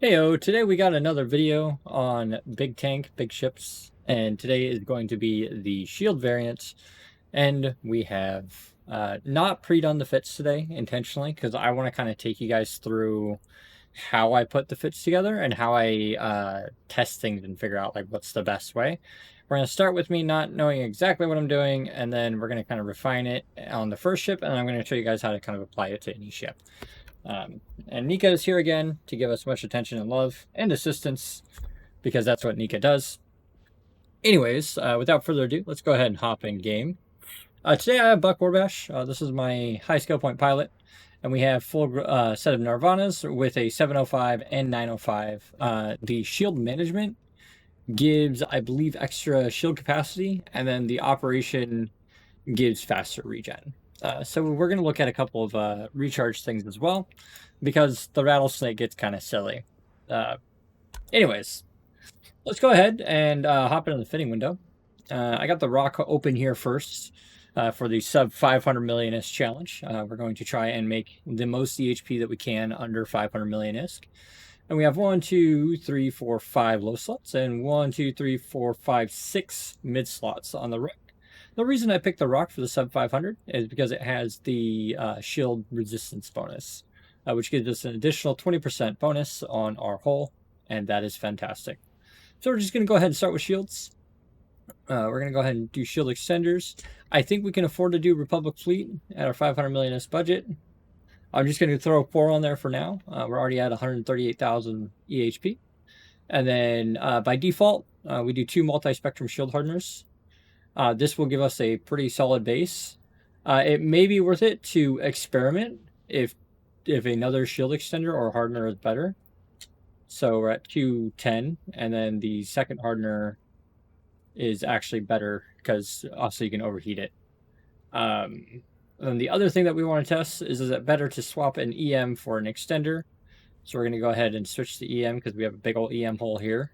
Heyo, today we got another video on big tank, big ships, and today is going to be the shield variant, and we have not pre-done the fits today intentionally because I want to kind of take you guys through how I put the fits together and how I test things and figure out like what's the best way. We're going to start with me not knowing exactly what I'm doing, and then we're going to kind of refine it on the first ship, and I'm going to show you guys how to kind of apply it to any ship. And Nika is here again to give us much attention and love and assistance because that's what Nika does. Anyways, without further ado, let's go ahead and hop in game. Today I have Buck Warbash. This is my high skill point pilot, and we have full set of Nirvanas with a 705 and 905. The shield management gives, I believe, extra shield capacity, and then the operation gives faster regen. So we're going to look at a couple of recharge things as well, because the Rattlesnake gets kind of silly. Anyways, let's go ahead and hop into the fitting window. I got the Rokh open here first for the sub 500 million ISK challenge. We're going to try and make the most EHP that we can under 500 million ISK. And we have 1, 2, 3, 4, 5 low slots, and 1, 2, 3, 4, 5, 6 mid slots on the Rokh. The reason I picked the Rokh for the sub 500 is because it has the shield resistance bonus, which gives us an additional 20% bonus on our hull, and that is fantastic. So we're just going to go ahead and start with shields. We're going to go ahead and do shield extenders. I think we can afford to do Republic Fleet at our 500 million ISK budget. I'm just going to throw 4 on there for now. We're already at 138,000 EHP. And then by default, we do 2 multi-spectrum shield hardeners. This will give us a pretty solid base. It may be worth it to experiment if another shield extender or hardener is better. So we're at 210, and then the second hardener is actually better because also you can overheat it. And the other thing that we want to test is it better to swap an EM for an extender? So we're going to go ahead and switch to EM because we have a big old EM hole here.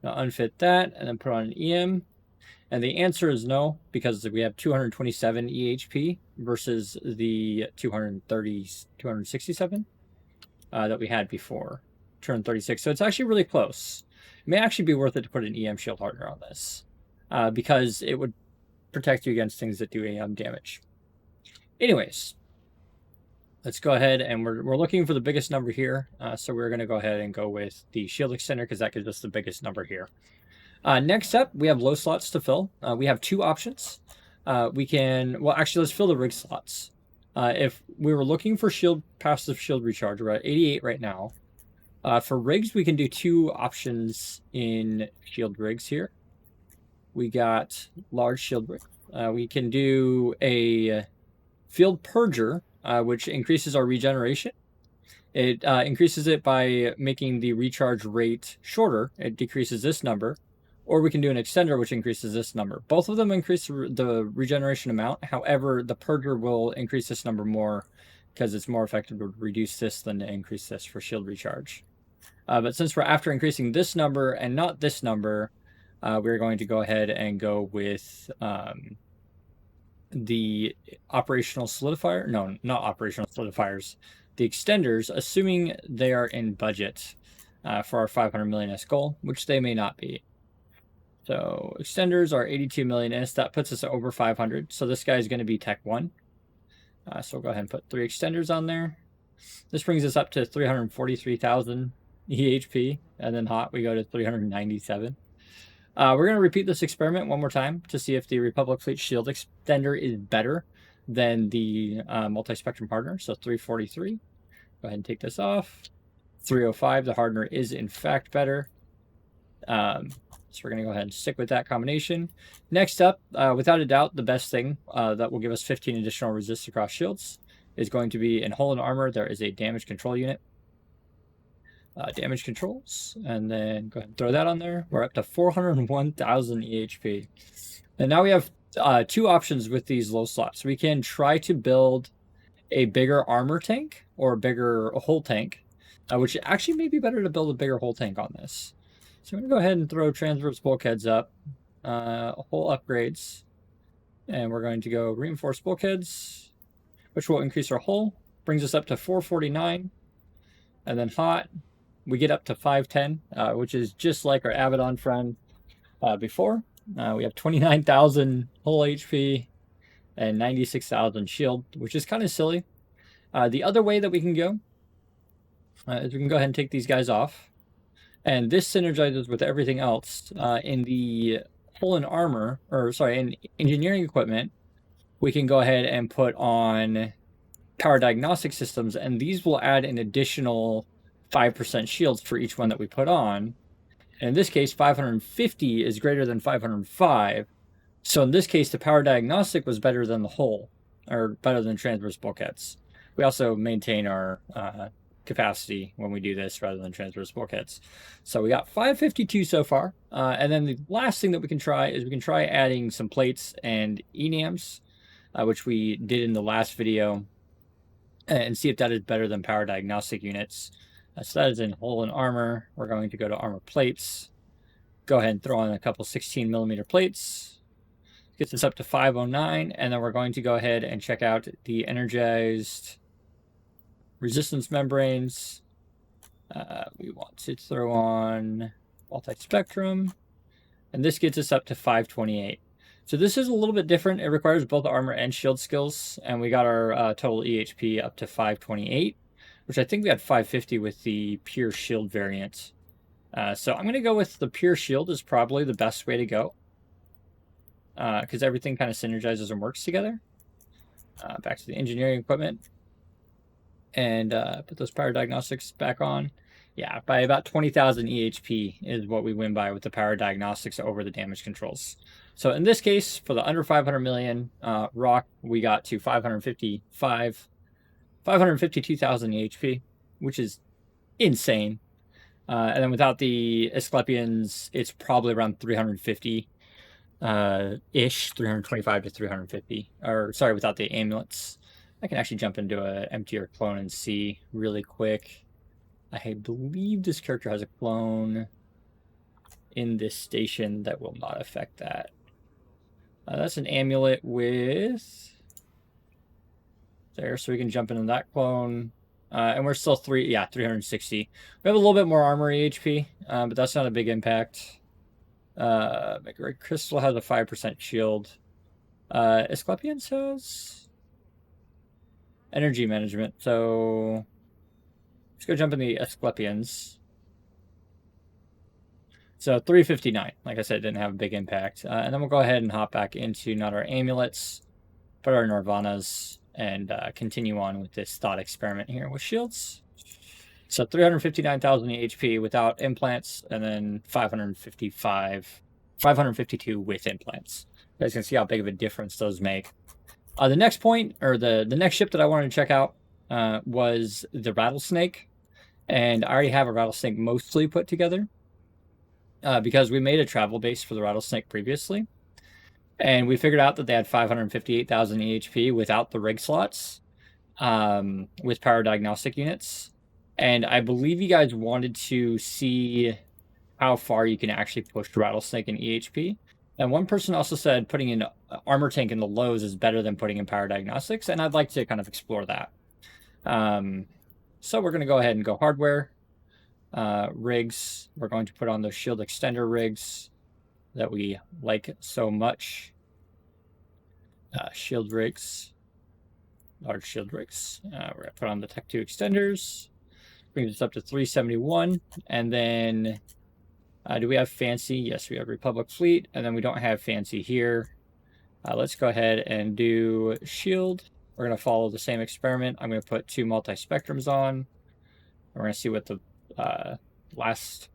Now unfit that and then put on an EM. And the answer is no, because we have 227 EHP versus the 267 that we had before, 236. So it's actually really close. It may actually be worth it to put an EM shield hardener on this, because it would protect you against things that do EM damage. Anyways, let's go ahead and we're looking for the biggest number here. So we're going to go ahead and go with the shield extender because that gives us the biggest number here. Next up, we have low slots to fill. We have 2 options. We can, well, actually, let's fill the rig slots. If we were looking for passive shield recharge, we're at 88 right now. For rigs, we can do 2 options in shield rigs here. We got large shield rig. We can do a field purger, which increases our regeneration. It increases it by making the recharge rate shorter. It decreases this number. Or we can do an extender, which increases this number. Both of them increase the regeneration amount. However, the purger will increase this number more because it's more effective to reduce this than to increase this for shield recharge. But since we're after increasing this number and not this number, we're going to go ahead and go with the operational solidifier. No, not operational solidifiers. The extenders, assuming they are in budget for our 500 million ISK goal, which they may not be. So extenders are 82 million ISK. That puts us over 500. So this guy is going to be Tech 1. So we'll go ahead and put 3 extenders on there. This brings us up to 343,000 EHP. And then hot, we go to 397. We're going to repeat this experiment one more time to see if the Republic Fleet Shield extender is better than the multi-spectrum hardener. So 343. Go ahead and take this off. 305, the hardener is in fact better. So we're going to go ahead and stick with that combination. Next up, without a doubt, the best thing that will give us 15 additional resists across shields is going to be in hull and armor. There is a damage control unit. Damage controls, and then go ahead and throw that on there. We're up to 401,000 EHP. And now we have 2 options with these low slots. We can try to build a bigger armor tank or a bigger hull tank, which actually may be better to build a bigger hull tank on this. So I'm going to go ahead and throw transverse bulkheads up, hull upgrades, and we're going to go reinforced bulkheads, which will increase our hull, brings us up to 449, and then hot, we get up to 510, which is just like our Abaddon friend before. We have 29,000 whole HP and 96,000 shield, which is kind of silly. The other way that we can go is we can go ahead and take these guys off. And this synergizes with everything else. In the hull and armor, or sorry, in engineering equipment, we can go ahead and put on power diagnostic systems, and these will add an additional 5% shields for each one that we put on. And in this case, 550 is greater than 505. So in this case, the power diagnostic was better than the hull, or better than transverse bulkheads. We also maintain our capacity when we do this rather than transverse bulkheads. So we got 552 so far. And then the last thing that we can try is we can try adding some plates and enams, which we did in the last video, and see if that is better than power diagnostic units. So that is in hull and armor. We're going to go to armor plates. Go ahead and throw on a couple 16mm plates. Gets us up to 509, and then we're going to go ahead and check out the energized resistance membranes. We want to throw on multi-spectrum, and this gets us up to 528. So this is a little bit different. It requires both armor and shield skills, and we got our total EHP up to 528, which I think we had 550 with the pure shield variant. So I'm going to go with the pure shield is probably the best way to go, because everything kind of synergizes and works together. Back to the engineering equipment, and put those power diagnostics back on. Yeah, by about 20,000 EHP is what we win by with the power diagnostics over the damage controls. So in this case, for the under 500 million Rokh, we got to 552,000 EHP, which is insane. And then without the Asclepians, it's probably around 350 ish, 325 to 350. Or sorry, without the amulets. I can actually jump into a emptier clone and see really quick. I believe this character has a clone in this station that will not affect that. That's an amulet with there, so we can jump into that clone. And we're still 360. We have a little bit more armor EHP, but that's not a big impact. Great Crystal has a 5% shield. Asclepians has energy management, so let's go jump in the Asclepians. So 359, like I said, didn't have a big impact. And then we'll go ahead and hop back into not our amulets, but our Nirvanas, and continue on with this thought experiment here with shields. So 359,000 HP without implants, and then 552 with implants. You guys can see how big of a difference those make. The next point, or the next ship that I wanted to check out was the Rattlesnake. And I already have a Rattlesnake mostly put together because we made a travel base for the Rattlesnake previously. And we figured out that they had 558,000 EHP without the rig slots with power diagnostic units. And I believe you guys wanted to see how far you can actually push Rattlesnake in EHP. And one person also said putting in armor tank in the lows is better than putting in power diagnostics, and I'd like to kind of explore that. So we're going to go ahead and go hardware. Rigs, we're going to put on those shield extender rigs that we like so much. Shield rigs, large shield rigs. We're going to put on the Tech 2 extenders. Brings us up to 371, and then do we have fancy? Yes, we have Republic Fleet, and then we don't have fancy here. Let's go ahead and do shield. We're going to follow the same experiment. I'm going to put 2 multi-spectrums on. We're going to see what the last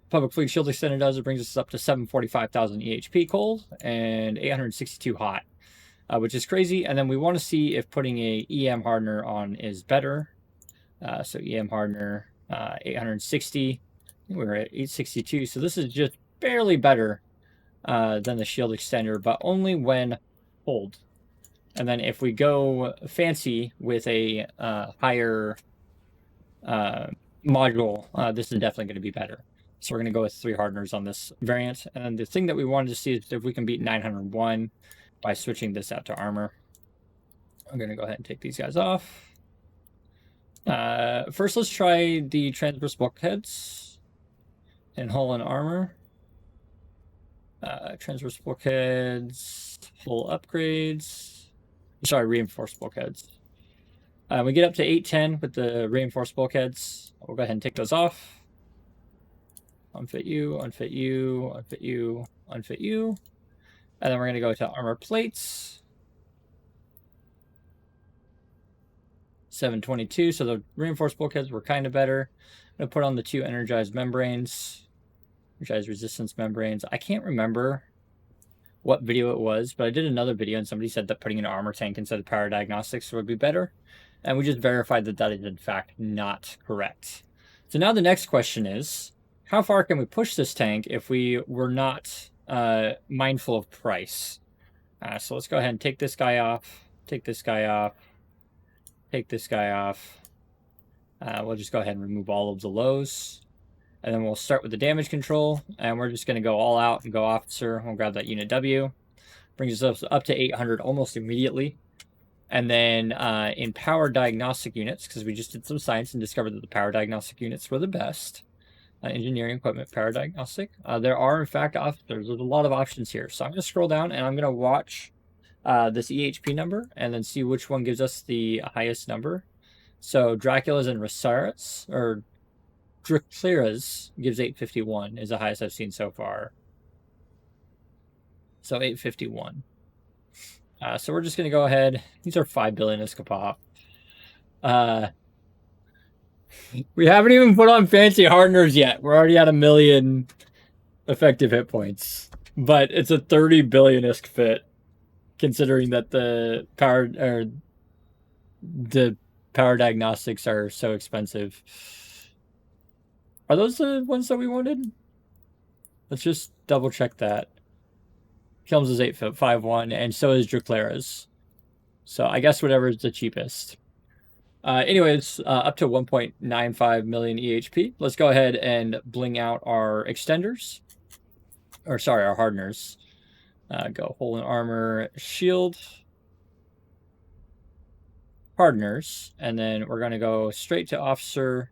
Republic Fleet shield extender does. It brings us up to 745,000 EHP cold and 862 hot, which is crazy. And then we want to see if putting a EM hardener on is better. So EM hardener, 860. We're at 862, so this is just barely better than the shield extender, but only when hold. And then if we go fancy with a higher module, this is definitely going to be better. So we're going to go with 3 hardeners on this variant. And then the thing that we wanted to see is if we can beat 901 by switching this out to armor. I'm going to go ahead and take these guys off. First, let's try the transverse bulkheads and hull and armor. Transverse bulkheads, hull upgrades. Sorry, reinforced bulkheads. We get up to 810 with the reinforced bulkheads. We'll go ahead and take those off. Unfit you, unfit you, unfit you, unfit you. And then we're going to go to armor plates. 722, so the reinforced bulkheads were kind of better. I'm going to put on the 2 energized membranes. Energized resistance membranes. I can't remember what video it was, but I did another video and somebody said that putting an armor tank instead of power diagnostics would be better. And we just verified that that is in fact not correct. So now the next question is, how far can we push this tank if we were not mindful of price? So let's go ahead and take this guy off, take this guy off, take this guy off. We'll just go ahead and remove all of the lows. And then we'll start with the damage control. And we're just going to go all out and go officer. We'll grab that unit W. Brings us up to 800 almost immediately. And then in power diagnostic units, because we just did some science and discovered that the power diagnostic units were the best. Engineering equipment, power diagnostic. There are, in fact, there's a lot of options here. So I'm going to scroll down and I'm going to watch this EHP number and then see which one gives us the highest number. So Dracula's and Rosara's, or Dracula's gives 851 is the highest I've seen so far. So 851. So we're just going to go ahead. These are 5 billion Escapop. We haven't even put on fancy hardeners yet. We're already at 1 million effective hit points. But it's a 30 billion ISK fit, considering that the power diagnostics are so expensive. Are those the ones that we wanted? Let's just double check that. Kilms is 851, and so is Dracula's. So I guess whatever is the cheapest. Anyways, up to 1.95 million EHP. Let's go ahead and bling out our extenders. Or sorry, our hardeners. Go hull and armor, shield, hardeners, and then we're going to go straight to officer.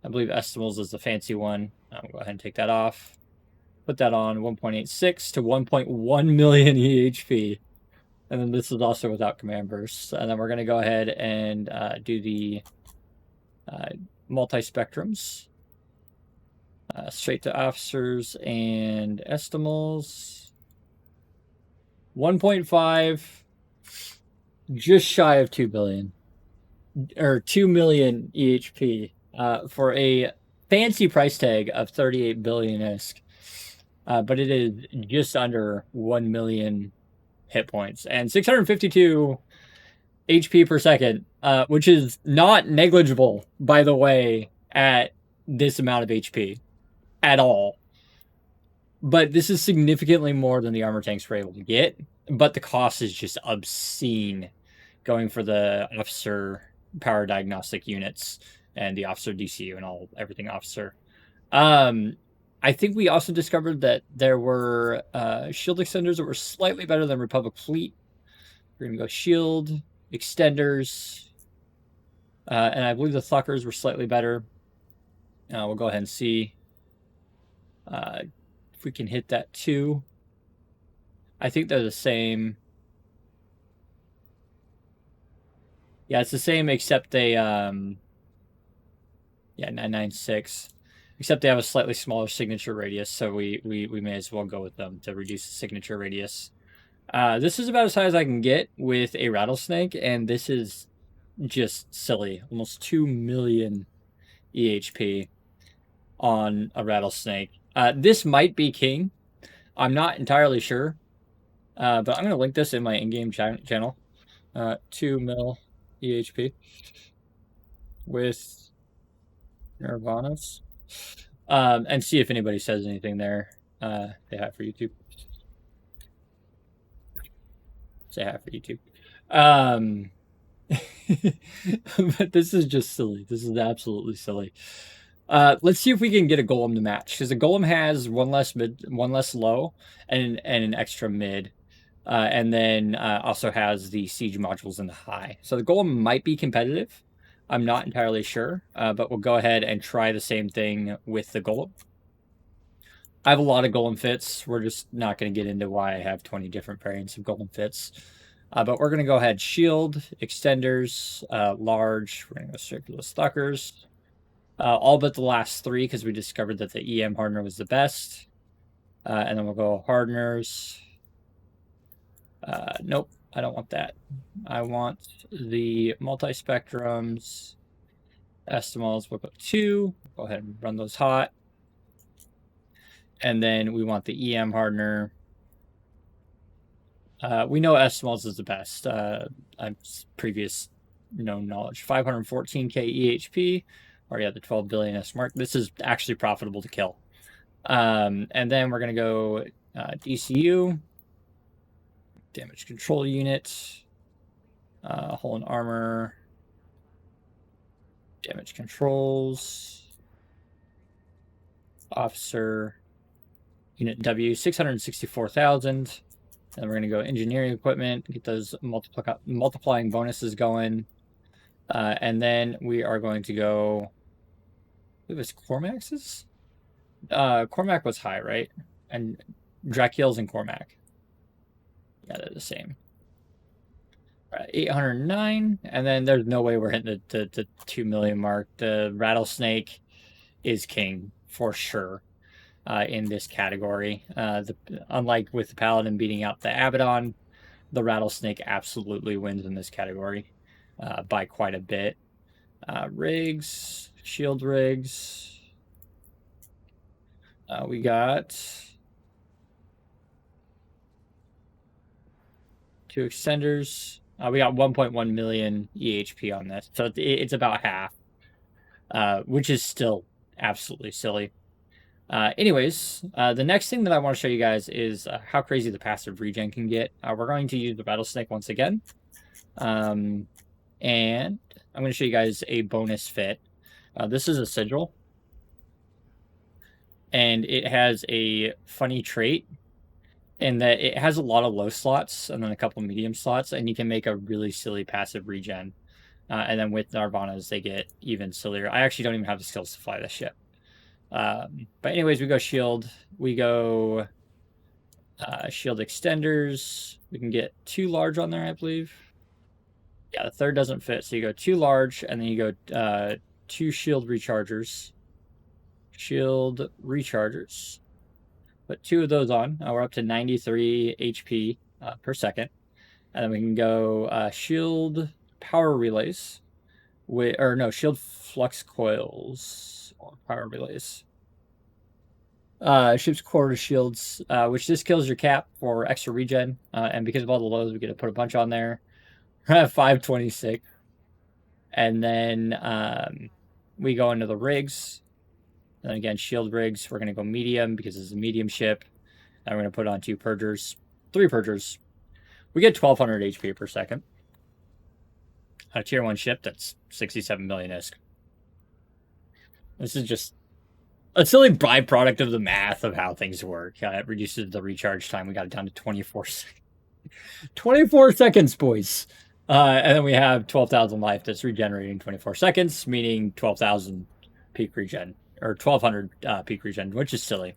I believe estimals is the fancy one. We'll go ahead and take that off. Put that on 1.86 to 1.1 million EHP. And then this is also without command bursts. And then we're going to go ahead and do the multi-spectrums. Straight to officers and estimals. 1.5, just shy of 2 billion. Or 2 million EHP for a fancy price tag of 38 billion ISK. But it is just under 1 million hit points and 652 HP per second, which is not negligible, by the way, at this amount of HP at all. But this is significantly more than the armor tanks were able to get, but the cost is just obscene going for the officer power diagnostic units and the officer DCU and everything officer. I think we also discovered that there were shield extenders that were slightly better than Republic Fleet. We're going to go shield, extenders, and I believe the Thuckers were slightly better. We'll go ahead and see if we can hit that too. I think they're the same. Yeah, it's the same except they, yeah, 996. Except they have a slightly smaller signature radius, so we may as well go with them to reduce the signature radius. This is about as high as I can get with a Rattlesnake, and this is just silly. Almost 2 million EHP on a Rattlesnake. This might be king. I'm not entirely sure, but I'm going to link this in my in-game channel. 2 mil EHP with Nirvanas. And see if anybody says anything there. Say hi for YouTube. Say hi for YouTube. But this is just silly. This is absolutely silly. Let's see if we can get a Golem to match, because the Golem has one less mid, one less low, and an extra mid, and then also has the siege modules in the high. So the Golem might be competitive. I'm not entirely sure, but we'll go ahead and try the same thing with the Golem. I have a lot of Golem fits. We're just not going to get into why I have 20 different variants of Golem fits. But we're going to go ahead, shield, extenders, large. We're going to go circular suckers. All but the last 3, because we discovered that the EM hardener was the best. And then we'll go hardeners. Nope, I don't want that. I want the multi-spectrums. Estimals, we'll go 2. Go ahead and run those hot. And then we want the EM hardener. We know Estimals is the best. I'm previous known knowledge. 514k EHP. Already at the 12 billion S mark. This is actually profitable to kill. And then we're going to go DCU. Damage control unit. Hull and armor. Damage controls. Officer. Unit W, 664,000. And we're going to go engineering equipment, get those multiplying bonuses going. And then we are going to go, I believe it's Cormac's? Cormac was high, right? And Dracul's and Cormac. Yeah, they're the same. 809, and then there's no way we're hitting the 2 million mark. The Rattlesnake is king for sure in this category. Unlike with the Paladin beating out the Abaddon, the Rattlesnake absolutely wins in this category by quite a bit. Rigs, shield rigs. We got 2 extenders. We got 1.1 million EHP on this, so it's about half, which is still absolutely silly. Anyways, the next thing that I want to show you guys is how crazy the passive regen can get. We're going to use the Rattlesnake once again, and I'm going to show you guys a bonus fit. This is a sigil, and it has a funny trait in that it has a lot of low slots and then a couple medium slots, and you can make a really silly passive regen. And then with Nirvanas, they get even sillier. I actually don't even have the skills to fly this ship. But anyways, we go shield. We go shield extenders. We can get 2 large on there, I believe. Yeah, the third doesn't fit, so you go 2 large, and then you go 2 shield rechargers. Shield rechargers. Put 2 of those on. We're up to 93 HP per second. And then we can go shield power relays. Shield flux coils or power relays. Ship's core shields, which just kills your cap for extra regen. And because of all the lows, we get to put a bunch on there. 526. And then we go into the rigs. And then again, shield rigs, we're going to go medium because it's a medium ship. And we're going to put on 2 purgers, 3 purgers. We get 1200 HP per second. A tier 1 ship that's 67 million ISK. This is just a silly byproduct of the math of how things work. It reduces the recharge time. We got it down to 24 seconds. 24 seconds, boys. And then we have 12,000 life that's regenerating 24 seconds, meaning 12,000 peak regen. Or 1200 peak regen, which is silly.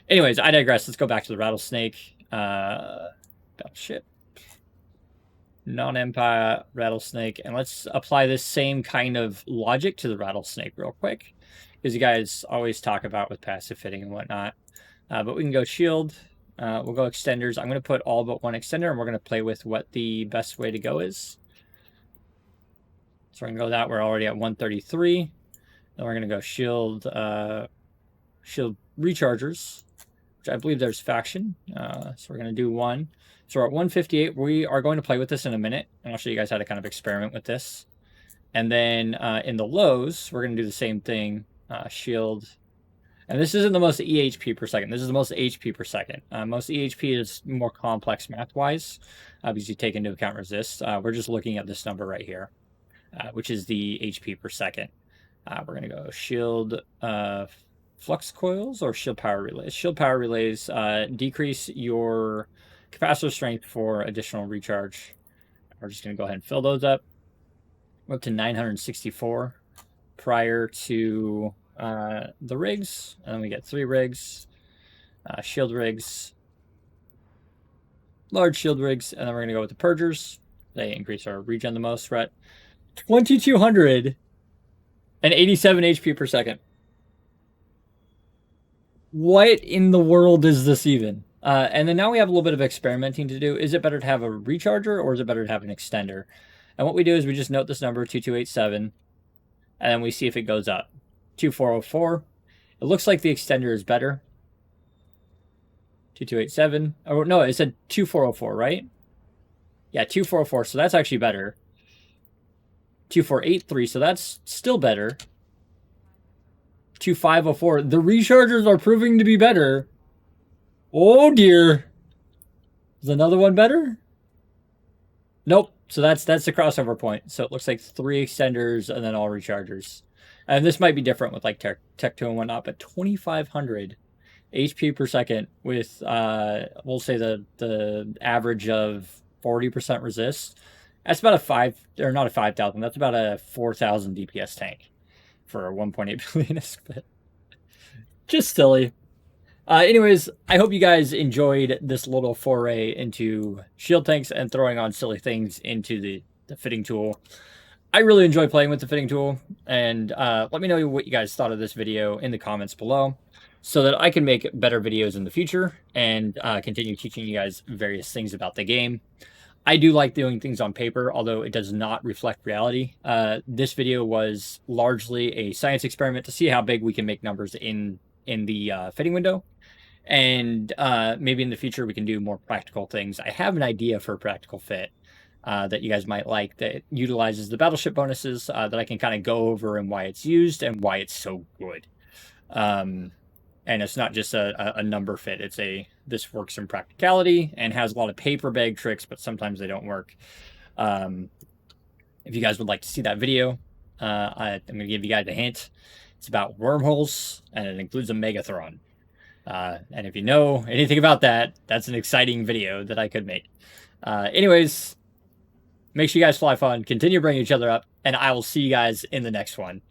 Anyways, I digress. Let's go back to the Rattlesnake. Battleship. Non-Empire Rattlesnake. And let's apply this same kind of logic to the Rattlesnake real quick. Because you guys always talk about with passive fitting and whatnot. But we can go shield. We'll go extenders. I'm going to put all but 1 extender, and we're going to play with what the best way to go is. So we're going to go that. We're already at 133. Then we're going to go shield rechargers, which I believe there's faction. So we're going to do 1. So we're at 158. We are going to play with this in a minute, and I'll show you guys how to kind of experiment with this. And then in the lows, we're going to do the same thing. Shield. And this isn't the most EHP per second. This is the most HP per second. Most EHP is more complex math-wise, because you take into account resist. We're just looking at this number right here, which is the HP per second. We're going to go shield flux coils or shield power relays. Shield power relays decrease your capacitor strength for additional recharge. We're just going to go ahead and fill those up. We're up to 964 prior to the rigs. And then we get 3 rigs, shield rigs, large shield rigs, and then we're going to go with the purgers. They increase our regen the most. We're at 2,287 HP per second. What in the world is this even? And then now we have a little bit of experimenting to do. Is it better to have a recharger or is it better to have an extender? And what we do is we just note this number, 2287, and then we see if it goes up. 2404. It looks like the extender is better. 2287. Oh, no, it said 2404, right? Yeah, 2404, so that's actually better. 2483, so that's still better. 2504. The rechargers are proving to be better. Oh dear. Is another one better? Nope. So that's the crossover point. So it looks like 3 extenders and then all rechargers. And this might be different with like Tech 2 and whatnot, but 2,500 HP per second with we'll say the average of 40% resist. That's about a not a 5,000. That's about a 4,000 DPS tank for a 1.8 billion bit. Just silly. Anyways, I hope you guys enjoyed this little foray into shield tanks and throwing on silly things into the fitting tool. I really enjoy playing with the fitting tool, and let me know what you guys thought of this video in the comments below so that I can make better videos in the future and continue teaching you guys various things about the game. I do like doing things on paper, although it does not reflect reality. This video was largely a science experiment to see how big we can make numbers in the fitting window. And maybe in the future we can do more practical things. I have an idea for a practical fit that you guys might like that utilizes the battleship bonuses that I can kind of go over and why it's used and why it's so good. And it's not just a number fit. It's this works in practicality and has a lot of paper bag tricks, but sometimes they don't work. If you guys would like to see that video, I'm going to give you guys a hint. It's about wormholes, and it includes a Megathron. And if you know anything about that, that's an exciting video that I could make. Anyways, make sure you guys fly fun, continue bringing each other up, and I will see you guys in the next one.